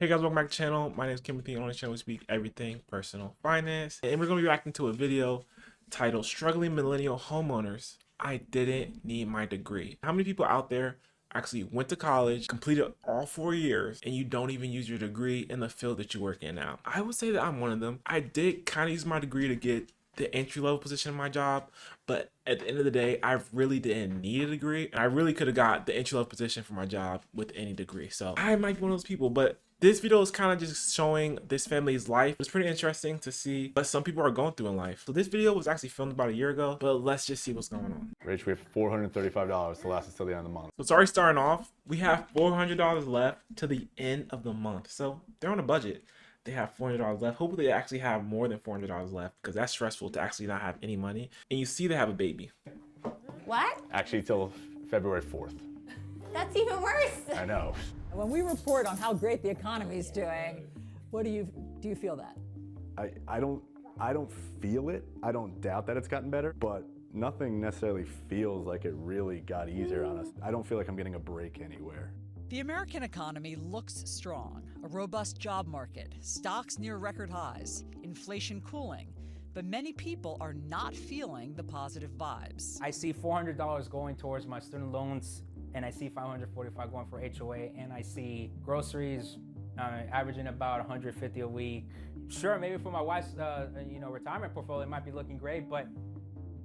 Hey guys, welcome back to the channel. My name is Timothy, and on the channel we speak everything personal finance. And we're going to be reacting to a video titled Struggling Millennial Homeowners. I didn't need my degree. How many people out there actually went to college, completed all 4 years, and you don't even use your degree in the field that you work in now? I would say that I'm one of them. I did kind of use my degree to get the entry-level position in my job, but at the end of the day, I really didn't need a degree, and I really could have got the entry-level position for my job with any degree. So I might be one of those people, but this video is kind of just showing this family's life. It's pretty interesting to see what some people are going through in life. So this video was actually filmed about a year ago, but let's just see what's going on. Rich, we have $435 to last us till the end of the month. So it's already starting off. We have $400 left to the end of the month. So they're on a budget. They have $400 left. Hopefully they actually have more than $400 left, because that's stressful to actually not have any money. And you see they have a baby. What? Actually, till February 4th. That's even worse. I know. When we report on how great the economy is doing, what do you feel that? I don't feel it. I don't doubt that it's gotten better, but nothing necessarily feels like it really got easier on us. I don't feel like I'm getting a break anywhere. The American economy looks strong. A robust job market, stocks near record highs, inflation cooling. But many people are not feeling the positive vibes. I see $400 going towards my student loans, and I see $545 going for HOA, and I see groceries averaging about $150 a week. Sure, maybe for my wife's retirement portfolio, it might be looking great, but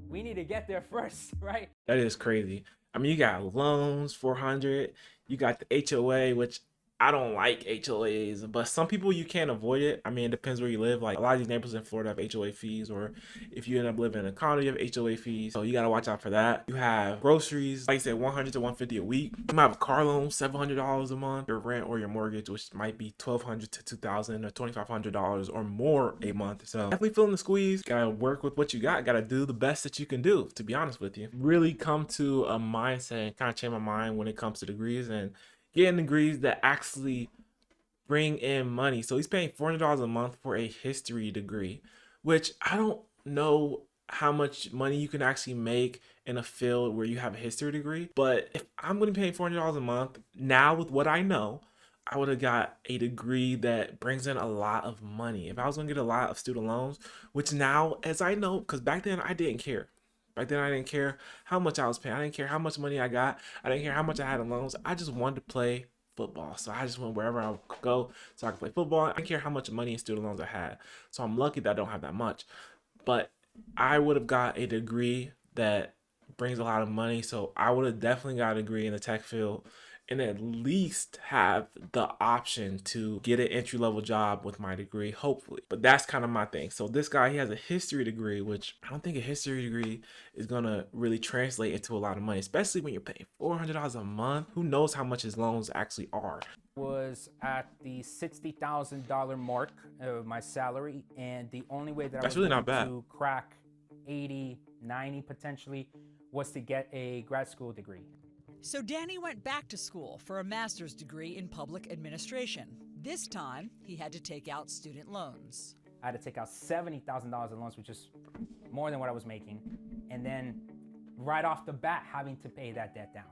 we need to get there first, right? That is crazy. I mean, you got loans, 400. You got the HOA, which I don't like HOAs, but some people you can't avoid it. I mean, it depends where you live. Like a lot of these neighborhoods in Florida have HOA fees, or if you end up living in a condo, you have HOA fees. So you gotta watch out for that. You have groceries, like I said, 100 to 150 a week. You might have a car loan, $700 a month. Your rent or your mortgage, which might be $1,200 to $2,000 or $2,500 or more a month. So definitely feeling the squeeze. Gotta work with what you got. Gotta do the best that you can do. To be honest with you, really come to a mindset and kind of change my mind when it comes to degrees and getting degrees that actually bring in money. So he's paying $400 a month for a history degree, which I don't know how much money you can actually make in a field where you have a history degree. But if I'm going to be paying $400 a month now with what I know, I would have got a degree that brings in a lot of money. If I was going to get a lot of student loans, which now, as I know, because back then I didn't care. Back then, I didn't care how much I was paying. I didn't care how much money I got. I didn't care how much I had in loans. I just wanted to play football. So I just went wherever I could go so I could play football. I didn't care how much money in student loans I had. So I'm lucky that I don't have that much. But I would have got a degree that brings a lot of money. So I would have definitely got a degree in the tech field and at least have the option to get an entry-level job with my degree, hopefully. But that's kind of my thing. So this guy, he has a history degree, which I don't think a history degree is gonna really translate into a lot of money, especially when you're paying $400 a month. Who knows how much his loans actually are? Was at the $60,000 mark of my salary, and the only way that That's I was really not going bad. to crack 80, 90 potentially was to get a grad school degree. So Danny went back to school for a master's degree in public administration. This time, he had to take out student loans. I had to take out $70,000 in loans, which is more than what I was making, and then right off the bat having to pay that debt down.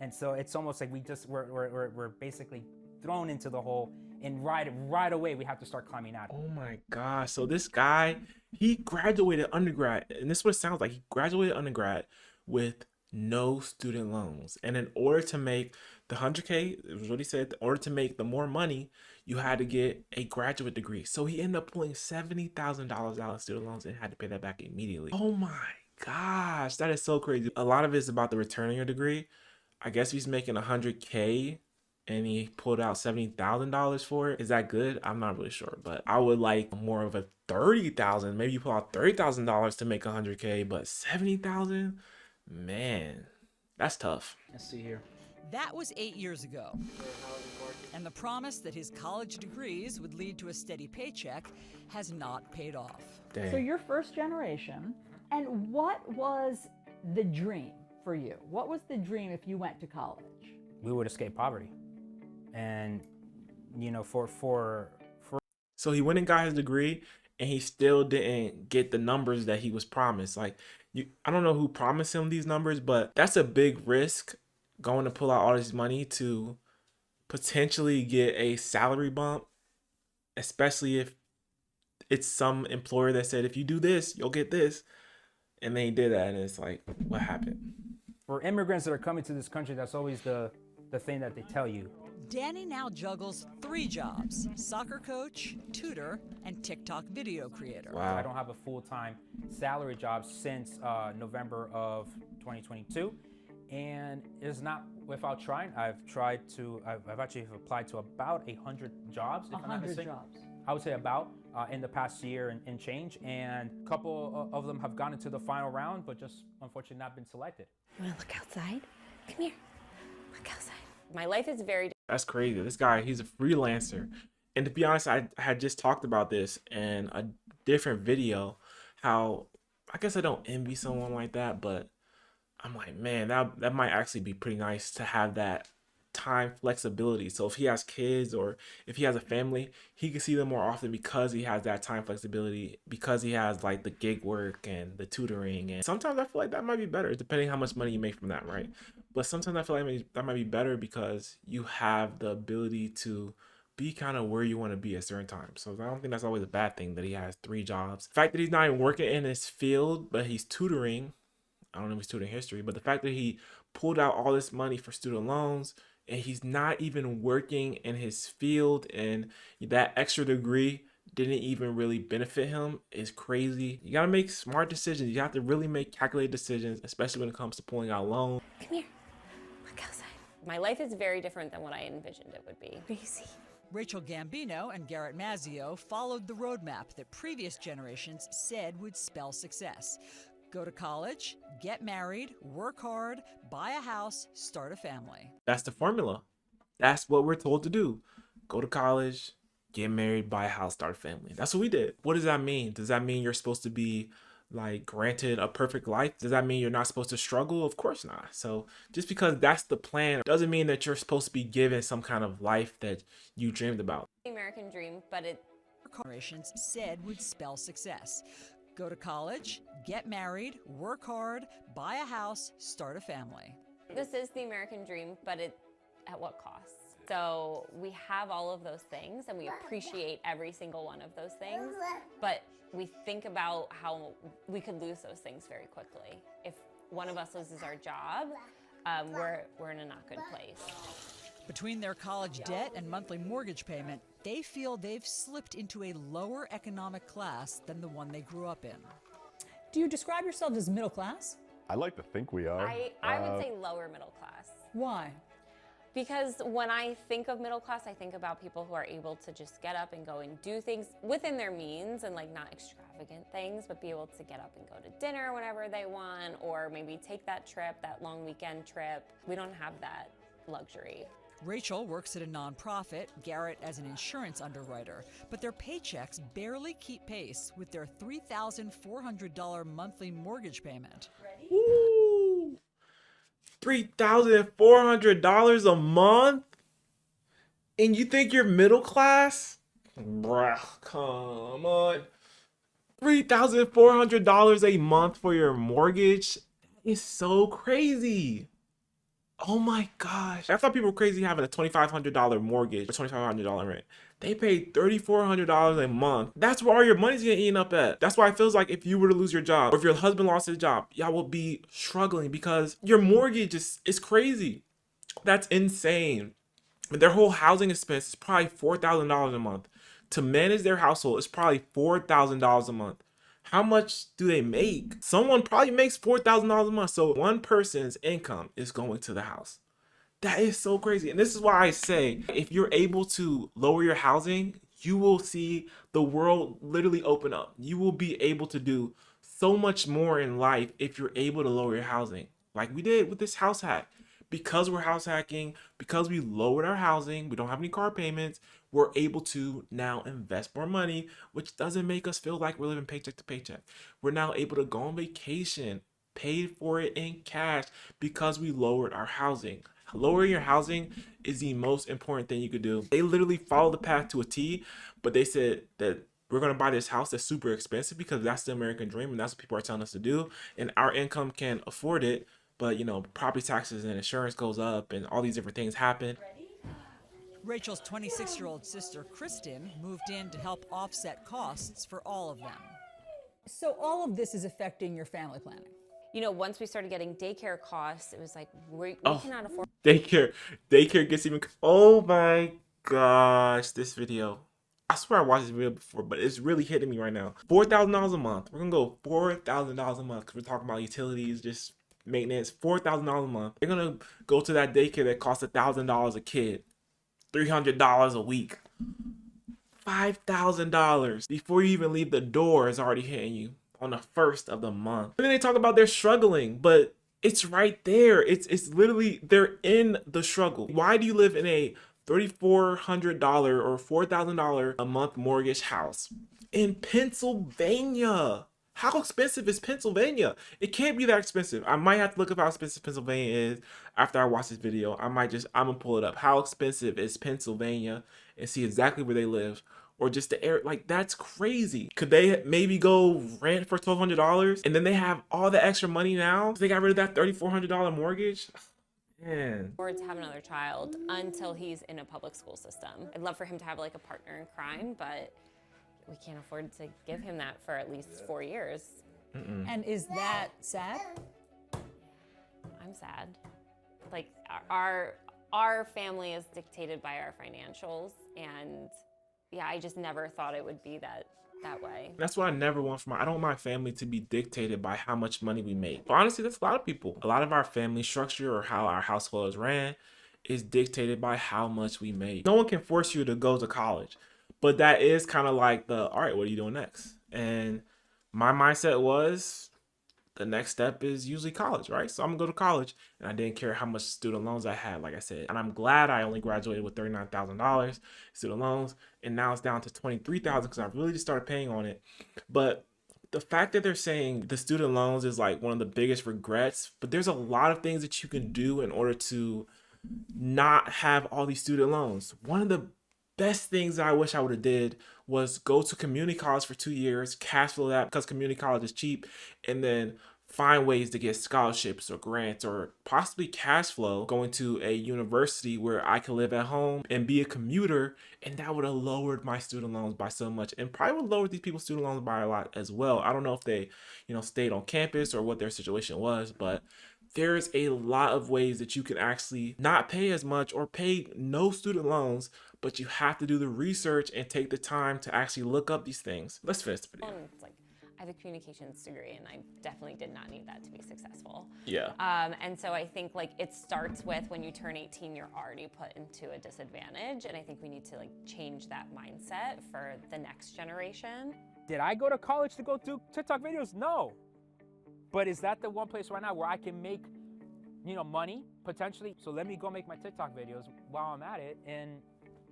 And so it's almost like we're basically thrown into the hole, and right away we have to start climbing out. Oh my gosh. So this guy, he graduated undergrad, and this is what it sounds like. He graduated undergrad with no student loans. And in order to make the 100K, it was what he said, in order to make the more money, you had to get a graduate degree. So he ended up pulling $70,000 out of student loans and had to pay that back immediately. Oh my gosh, that is so crazy. A lot of it is about the returning your degree. I guess if he's making 100K and he pulled out $70,000 for it, is that good? I'm not really sure, but I would like more of a $30,000. Maybe you pull out $30,000 to make 100K, but $70,000? Man, that's tough. Let's see here. That was 8 years ago. And the promise that his college degrees would lead to a steady paycheck has not paid off. Dang. So you're first generation, and what was the dream for you? What was the dream if you went to college? We would escape poverty, and So he went and got his degree, and he still didn't get the numbers that he was promised. Like, I don't know who promised him these numbers, but that's a big risk, going to pull out all this money to potentially get a salary bump, especially if it's some employer that said, if you do this, you'll get this. And they did that. And it's like, what happened? For immigrants that are coming to this country, that's always the thing that they tell you. Danny now juggles 3 jobs: soccer coach, tutor, and TikTok video creator. Wow. I don't have a full-time salary job since November of 2022. And it's not without trying. I've actually applied to about 100 jobs. If I'm not 100 mistaken. jobs. I would say about in the past year and change. And a couple of them have gone into the final round, but just unfortunately not been selected. You wanna look outside? Come here. Look outside. My life is very That's crazy. This guy, he's a freelancer. And to be honest, I had just talked about this in a different video, how I guess I don't envy someone like that, but I'm like, man, that might actually be pretty nice to have that time flexibility. So if he has kids or if he has a family, he can see them more often because he has that time flexibility, because he has like the gig work and the tutoring. And sometimes I feel like that might be better, depending how much money you make from that, right? But sometimes I feel like that might be better because you have the ability to be kind of where you want to be at certain times. So I don't think that's always a bad thing that he has 3 jobs. The fact that he's not even working in his field, but he's tutoring. I don't know if he's tutoring history, but the fact that he pulled out all this money for student loans and he's not even working in his field, and that extra degree didn't even really benefit him is crazy. You got to make smart decisions. You have to really make calculated decisions, especially when it comes to pulling out loans. Come here. Look outside. My life is very different than what I envisioned it would be. Crazy. Rachel Gambino and Garrett Mazzio followed the roadmap that previous generations said would spell success. Go to college, get married, work hard, buy a house, start a family. That's the formula. That's what we're told to do. Go to college, get married, buy a house, start a family. That's what we did. What does that mean? Does that mean you're supposed to be like granted a perfect life? Does that mean you're not supposed to struggle? Of course not. So just because that's the plan doesn't mean that you're supposed to be given some kind of life that you dreamed about. The American dream, but it Generations said would spell success. Go to college, get married, work hard, buy a house, start a family. this is the American dream, but it at what cost? So we have all of those things and we appreciate every single one of those things, but we think about how we could lose those things very quickly. If one of us loses our job, we're in a not good place. Between their college debt and monthly mortgage payment, they feel they've slipped into a lower economic class than the one they grew up in. Do you describe yourselves as middle class? I like to think we are. I would say lower middle class. Why? Because when I think of middle class, I think about people who are able to just get up and go and do things within their means and like not extravagant things, but be able to get up and go to dinner whenever they want, or maybe take that trip, that long weekend trip. We don't have that luxury. Rachel works at a nonprofit, Garrett as an insurance underwriter, but their paychecks barely keep pace with their $3,400 monthly mortgage payment. Ooh, $3,400 a month? And you think you're middle class? Bruh, come on. $3,400 a month for your mortgage? That is so crazy. Oh my gosh. I thought people were crazy having a $2,500 mortgage or $2,500 rent. They paid $3,400 a month. That's where all your money's getting eaten up at. That's why it feels like if you were to lose your job or if your husband lost his job, y'all will be struggling because your mortgage is crazy. That's insane. And their whole housing expense is probably $4,000 a month. To manage their household, it's probably $4,000 a month. How much do they make? Someone probably makes $4,000 a month. So one person's income is going to the house. That is so crazy. And this is why I say, if you're able to lower your housing, you will see the world literally open up. You will be able to do so much more in life if you're able to lower your housing. Like we did with this house hack. Because we're house hacking, because we lowered our housing, we don't have any car payments, we're able to now invest more money, which doesn't make us feel like we're living paycheck to paycheck. We're now able to go on vacation, paid for it in cash because we lowered our housing. Lowering your housing is the most important thing you could do. They literally follow the path to a T, but they said that we're going to buy this house that's super expensive because that's the American dream and that's what people are telling us to do. And our income can afford it. But, you know, property taxes and insurance goes up and all these different things happen. Rachel's 26-year-old sister, Kristen, moved in to help offset costs for all of them. So all of this is affecting your family planning. You know, once we started getting daycare costs, it was like, we Oh. cannot afford. Daycare gets even. Oh my gosh, this video. I swear I watched this video before, but it's really hitting me right now. $4,000 a month. We're gonna go $4,000 a month because we're talking about utilities, just maintenance. $4,000 a month. They're gonna go to that daycare that costs $1,000 a kid, $300 a week, $5,000 before you even leave the door is already hitting you on the first of the month. And then they talk about they're struggling, but it's right there. It's literally, they're in the struggle. Why do you live in a $3,400 or $4,000 a month mortgage house in Pennsylvania? How expensive is Pennsylvania? It can't be that expensive. I might have to look up how expensive Pennsylvania is after I watch this video. I'm gonna pull it up. How expensive is Pennsylvania and see exactly where they live. Or just the air, like that's crazy. Could they maybe go rent for $1,200 and then they have all the extra money now? They got rid of that $3,400 mortgage? Man. Afford to have another child until he's in a public school system. I'd love for him to have like a partner in crime, but we can't afford to give him that for at least 4 years. And is that sad? I'm sad. Like our family is dictated by our financials, and yeah, I just never thought it would be that way. That's what I never want I don't want my family to be dictated by how much money we make. But honestly, that's a lot of people. A lot of our family structure or how our household is ran is dictated by how much we make. No one can force you to go to college, but that is kind of like all right, what are you doing next? And my mindset was, the next step is usually college, right? So I'm gonna go to college, and I didn't care how much student loans I had, like I said. And I'm glad I only graduated with $39,000 student loans, and now it's down to $23,000 because I really just started paying on it. But the fact that they're saying the student loans is like one of the biggest regrets, but there's a lot of things that you can do in order to not have all these student loans. One of the best things that I wish I would have did was go to community college for 2 years, cash flow that because community college is cheap, and then find ways to get scholarships or grants or possibly cash flow going to a university where I could live at home and be a commuter, and that would have lowered my student loans by so much and probably would lower these people's student loans by a lot as well. I don't know if they, stayed on campus or what their situation was, but there's a lot of ways that you can actually not pay as much or pay no student loans, but you have to do the research and take the time to actually look up these things. Let's finish the video. It's like, I have a communications degree, and I definitely did not need that to be successful. Yeah. And so I think like it starts with when you turn 18, you're already put into a disadvantage, and I think we need to like change that mindset for the next generation. Did I go to college to go do TikTok videos? No. But is that the one place right now where I can make, money potentially? So let me go make my TikTok videos while I'm at it and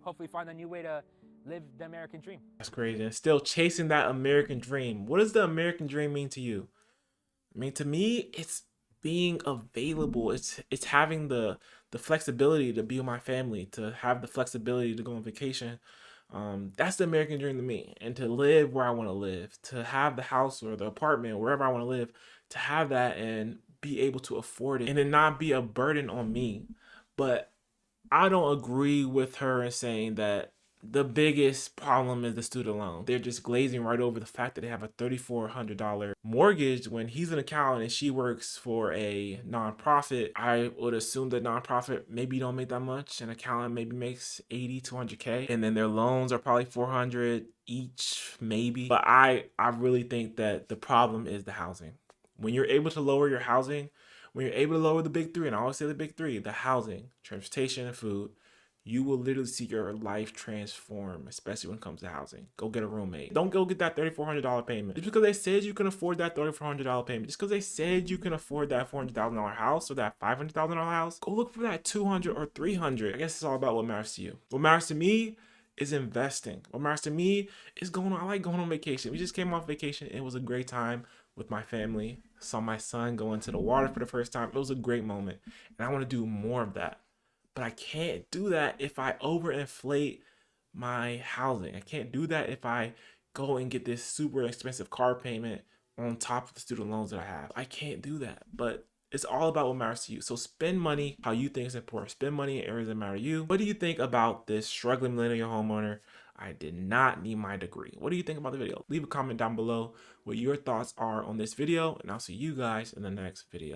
hopefully find a new way to live the American dream. That's crazy. And still chasing that American dream. What does the American dream mean to you? I mean, to me, it's being available. It's having the flexibility to be with my family, to have the flexibility to go on vacation. That's the American dream to me. And to live where I want to live, to have the house or the apartment, wherever I want to live, to have that and be able to afford it and it not be a burden on me. But I don't agree with her in saying that the biggest problem is the student loan. They're just glazing right over the fact that they have a $3,400 mortgage when he's an accountant and she works for a nonprofit. I would assume that nonprofit maybe don't make that much. An accountant maybe makes 80 to 100K, and then their loans are probably 400 each, maybe. But I really think that the problem is the housing. When you're able to lower your housing, when you're able to lower the big three, and I always say the big three, the housing, transportation, and food, you will literally see your life transform, especially when it comes to housing. Go get a roommate. Don't go get that $3,400 payment. Just because they said you can afford that $3,400 payment, just because they said you can afford that $400,000 house or that $500,000 house, go look for that $200,000 or $300,000. I guess it's all about what matters to you. What matters to me is investing. What matters to me is I like going on vacation. We just came off vacation. It was a great time with my family. Saw my son go into the water for the first time. It was a great moment. And I want to do more of that. But I can't do that if I overinflate my housing. I can't do that if I go and get this super expensive car payment on top of the student loans that I have. I can't do that. But It's all about what matters to you. So spend money how you think is important. Spend money in areas that matter to you. What do you think about this struggling millennial homeowner? I did not need my degree. What do you think about the video? Leave a comment down below what your thoughts are on this video, and I'll see you guys in the next video.